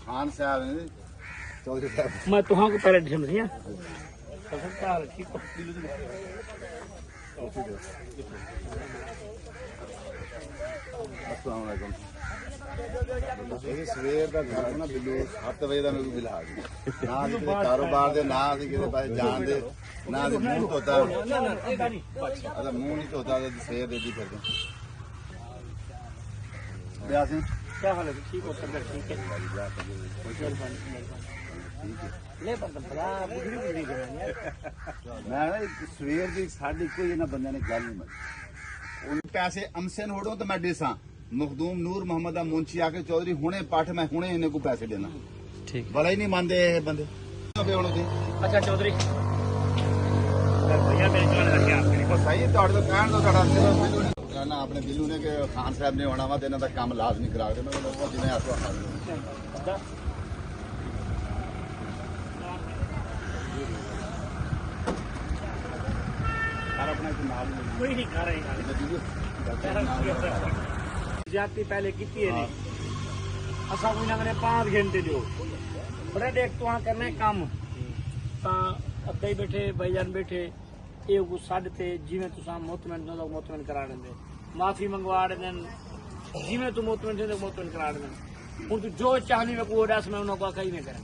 खान साहब हैं चौधरी साहब मैं तुहां को पहले डिसम दिया सरकार ठीक को अस्सलाम वालेकुम ਇਹ ਸਵੇਰ ਦਾ ਘਰ ਨਾ ਬਿੱਲੂ 7 ਵਜੇ ਦਾ ਮੈਨੂੰ ਬਿਲ ਆ ਗਿਆ ਨਾ ਅਸੀਂ ਕਿਤੇ ਕਾਰੋਬਾਰ ਦੇ ਨਾ ਅਸੀਂ ਕਿਤੇ ਪਾਸੇ ਜਾਣ ਦੇ ਨਾ ਅਸੀਂ ਮੂੰਹ ਧੋਤਾ ਅਦਾ ਮੂੰਹ ਨਹੀਂ ਧੋਤਾ ਤੇ ਸਵੇਰ ਦੇ ਦੀ ਫਿਰਦੇ ਬਿਆਸੀ क्या हाल है ठीक हो तबियत ठीक है ले पर बड़ा बुढ़ी बुढ़ी जनानी ਮੈਂ ਨਾ ਸਵੇਰ ਦੀ ਸਾਡੀ ਕੋਈ ਇਹਨਾਂ ਬੰਦਿਆਂ ਨੇ ਗੱਲ ਨਹੀਂ ਮੰਨੀ ਉਹ ਪੈਸੇ ਅਮਸਨ ਹੋੜੋ ਤੇ ਮੈਂ ਦੇਸਾਂ मखदूम नूर मोहम्मद मुंशी आके चौधरी हुने पाठ मैं हुने इन्हें को पैसे देना ठीक भला ही नहीं मानते ये बंदे अच्छा चौधरी भैया मेरे जवान लग गया आपके सही तो कहन तो कहना अपने बिल्लू ने कि खान साहब ने होना वा देना का काम लाजमी करा दे मैं जिन्हें आसो अपना कोई नहीं खा रहे ज्यादा पहले की है नहीं असा कोई ना 5 घंटे दियो बड़े देख तो वहां करना काम अद्धा ही बैठे भाईजान बैठे ये को साढ़े ते जिवें तुसा मोतमन लोग मोतमन करा देंगे माफी मंगवा दें जिवें तू मोतमन से मोतमन करा दें हूं तू जो चाहनी मैं को दस मैं उन्होंने को कहीं नहीं करें